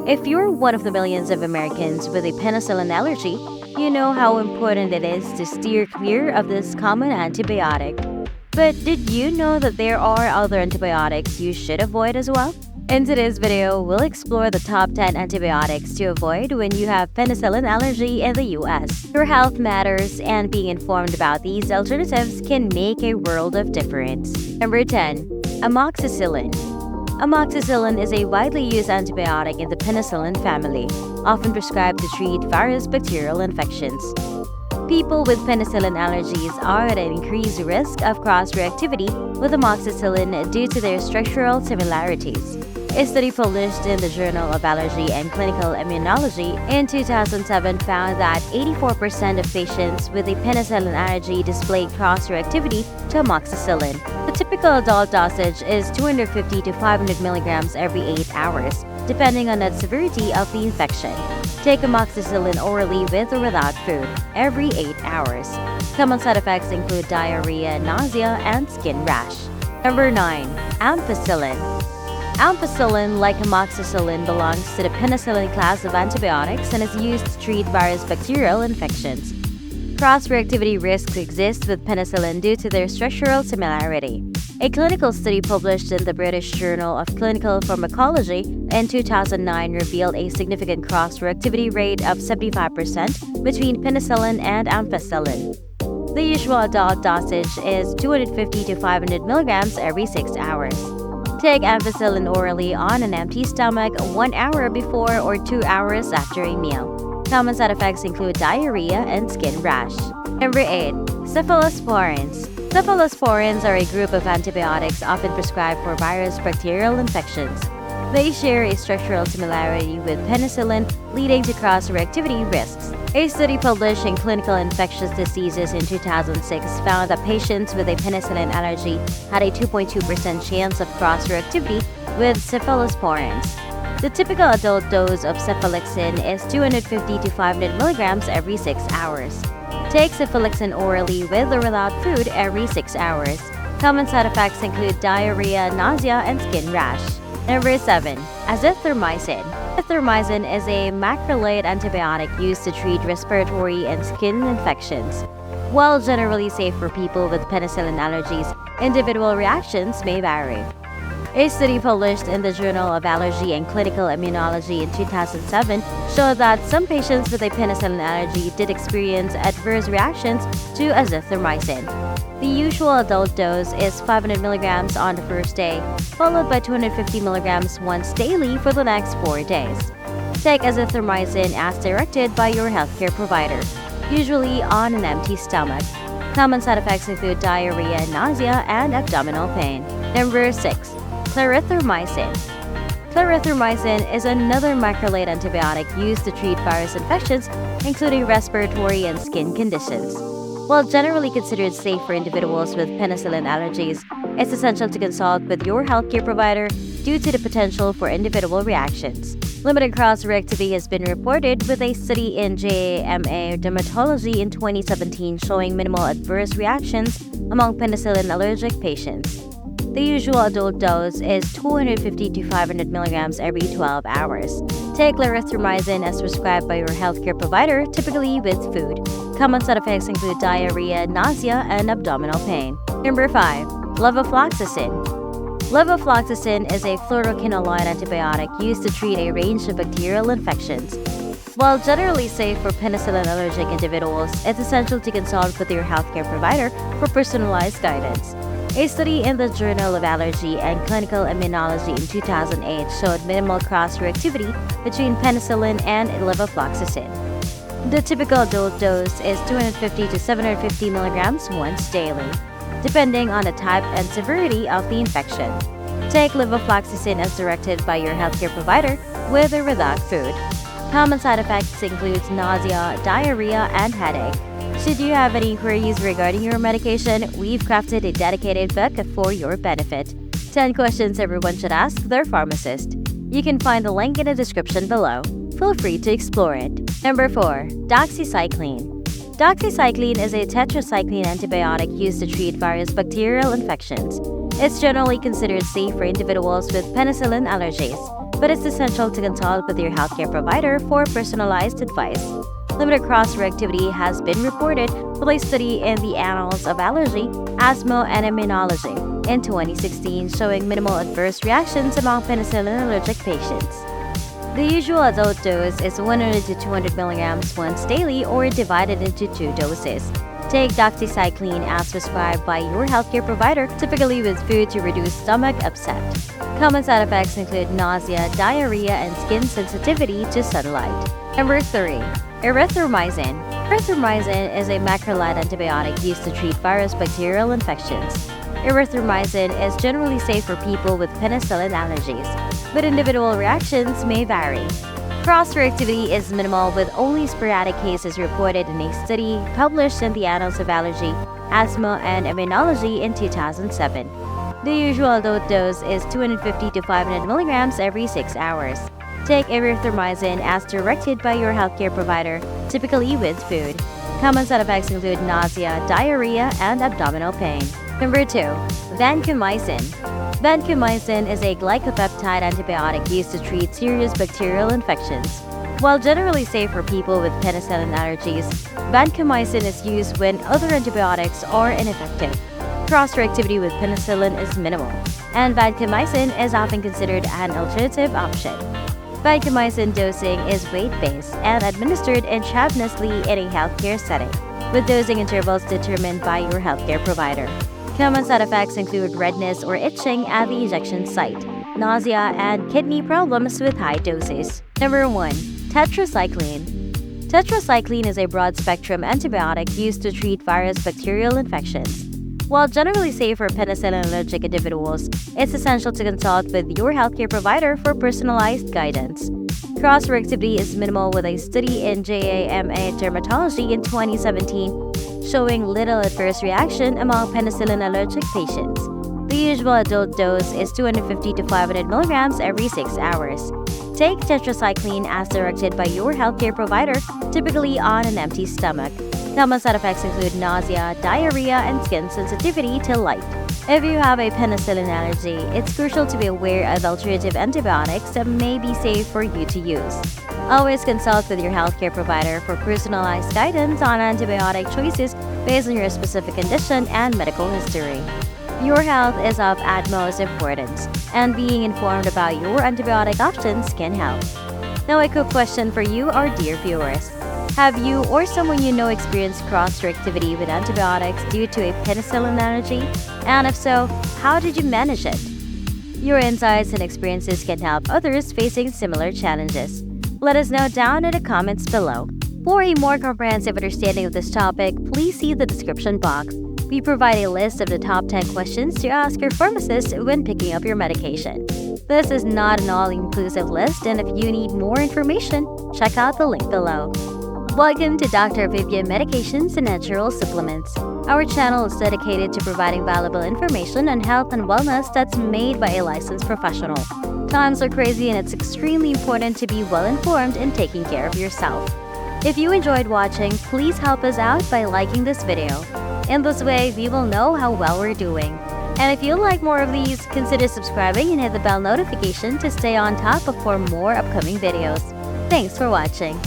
If you're one of the millions of Americans with a penicillin allergy, you know how important it is to steer clear of this common antibiotic. But did you know that there are other antibiotics you should avoid as well? In today's video, we'll explore the top 10 antibiotics to avoid when you have penicillin allergy in the US. Your health matters, and being informed about these alternatives can make a world of difference. Number 10. Amoxicillin. Amoxicillin is a widely used antibiotic in the penicillin family, often prescribed to treat various bacterial infections. People with penicillin allergies are at an increased risk of cross-reactivity with amoxicillin due to their structural similarities. A study published in the Journal of Allergy and Clinical Immunology in 2007 found that 84% of patients with a penicillin allergy displayed cross-reactivity to amoxicillin. The typical adult dosage is 250 to 500 milligrams every 8 hours, depending on the severity of the infection. Take amoxicillin orally with or without food every 8 hours. Common side effects include diarrhea, nausea, and skin rash. Number 9. Ampicillin. Ampicillin, like amoxicillin, belongs to the penicillin class of antibiotics and is used to treat various bacterial infections. Cross-reactivity risks exist with penicillin due to their structural similarity. A clinical study published in the British Journal of Clinical Pharmacology in 2009 revealed a significant cross-reactivity rate of 75% between penicillin and ampicillin. The usual adult dosage is 250 to 500 milligrams every 6 hours. Take ampicillin orally on an empty stomach 1 hour before or 2 hours after a meal. Common side effects include diarrhea and skin rash. Number 8. Cephalosporins. Cephalosporins are a group of antibiotics often prescribed for various bacterial infections. They share a structural similarity with penicillin, leading to cross-reactivity risks. A study published in Clinical Infectious Diseases in 2006 found that patients with a penicillin allergy had a 2.2% chance of cross-reactivity with cephalosporins. The typical adult dose of cephalexin is 250 to 500 milligrams every 6 hours. Take cephalexin orally with or without food every 6 hours. Common side effects include diarrhea, nausea, and skin rash. Number 7. Azithromycin. Azithromycin is a macrolide antibiotic used to treat respiratory and skin infections. While generally safe for people with penicillin allergies, individual reactions may vary. A study published in the Journal of Allergy and Clinical Immunology in 2007 showed that some patients with a penicillin allergy did experience adverse reactions to azithromycin. The usual adult dose is 500 milligrams on the first day, followed by 250 milligrams once daily for the next 4 days. Take azithromycin as directed by your healthcare provider, usually on an empty stomach. Common side effects include diarrhea, nausea, and abdominal pain. Number 6. Clarithromycin. Clarithromycin is another macrolide antibiotic used to treat virus infections, including respiratory and skin conditions. While generally considered safe for individuals with penicillin allergies, it's essential to consult with your healthcare provider due to the potential for individual reactions. Limited cross-reactivity has been reported with a study in JAMA Dermatology in 2017 showing minimal adverse reactions among penicillin allergic patients. The usual adult dose is 250 to 500 milligrams every 12 hours. Take clarithromycin as prescribed by your healthcare provider, typically with food. Common side effects include diarrhea, nausea, and abdominal pain. Number 5. Levofloxacin. Levofloxacin is a fluoroquinolone antibiotic used to treat a range of bacterial infections. While generally safe for penicillin allergic individuals, it's essential to consult with your healthcare provider for personalized guidance. A study in the Journal of Allergy and Clinical Immunology in 2008 showed minimal cross-reactivity between penicillin and levofloxacin. The typical adult dose is 250 to 750 milligrams once daily, depending on the type and severity of the infection. Take levofloxacin as directed by your healthcare provider with or without food. Common side effects include nausea, diarrhea, and headache. Should you have any queries regarding your medication, we've crafted a dedicated book for your benefit. 10 questions everyone should ask their pharmacist. You can find the link in the description below. Feel free to explore it. Number 4. Doxycycline. Doxycycline is a tetracycline antibiotic used to treat various bacterial infections. It's generally considered safe for individuals with penicillin allergies. but it's essential to consult with your healthcare provider for personalized advice. Limited cross-reactivity has been reported with a study in the Annals of Allergy, Asthma, and Immunology in 2016 showing minimal adverse reactions among penicillin allergic patients. The usual adult dose is 100 to 200 milligrams once daily or divided into 2 doses. Take doxycycline as prescribed by your healthcare provider, typically with food to reduce stomach upset. Common side effects include nausea, diarrhea, and skin sensitivity to sunlight. Number 3. Erythromycin. Erythromycin is a macrolide antibiotic used to treat virus bacterial infections. Erythromycin is generally safe for people with penicillin allergies, but individual reactions may vary. Cross-reactivity is minimal, with only sporadic cases reported in a study published in the Annals of Allergy, Asthma, and Immunology in 2007. The usual adult dose is 250 to 500 milligrams every 6 hours. Take erythromycin as directed by your healthcare provider, typically with food. Common side effects include nausea, diarrhea, and abdominal pain. Number 2. Vancomycin. Vancomycin is a glycopeptide antibiotic used to treat serious bacterial infections. While generally safe for people with penicillin allergies, vancomycin is used when other antibiotics are ineffective. Cross-reactivity with penicillin is minimal, and vancomycin is often considered an alternative option. Vancomycin dosing is weight-based and administered intravenously in a healthcare setting, with dosing intervals determined by your healthcare provider. Common side effects include redness or itching at the injection site, nausea, and kidney problems with high doses. Number 1. Tetracycline. Tetracycline is a broad-spectrum antibiotic used to treat virus bacterial infections. While generally safe for penicillin allergic individuals, it's essential to consult with your healthcare provider for personalized guidance. Cross-reactivity is minimal, with a study in JAMA Dermatology in 2017 showing little adverse reaction among penicillin allergic patients. The usual adult dose is 250 to 500 milligrams every 6 hours. Take tetracycline as directed by your healthcare provider, typically on an empty stomach. Common side effects include nausea, diarrhea, and skin sensitivity to light. If you have a penicillin allergy, it's crucial to be aware of alternative antibiotics that may be safe for you to use. Always consult with your healthcare provider for personalized guidance on antibiotic choices based on your specific condition and medical history. Your health is of utmost importance, and being informed about your antibiotic options can help. Now, a quick question for you, our dear viewers. Have you or someone you know experienced cross-reactivity with antibiotics due to a penicillin allergy? And if so, how did you manage it? Your insights and experiences can help others facing similar challenges. Let us know down in the comments below. For a more comprehensive understanding of this topic, please see the description box. We provide a list of the top 10 questions to ask your pharmacist when picking up your medication. This is not an all-inclusive list, and if you need more information, check out the link below. Welcome to Dr. Vivian Medications and Natural Supplements. Our channel is dedicated to providing valuable information on health and wellness that's made by a licensed professional. Times are crazy, and it's extremely important to be well-informed and taking care of yourself. If you enjoyed watching, please help us out by liking this video. In this way, we will know how well we're doing. And if you like more of these, consider subscribing and hit the bell notification to stay on top of more upcoming videos. Thanks for watching.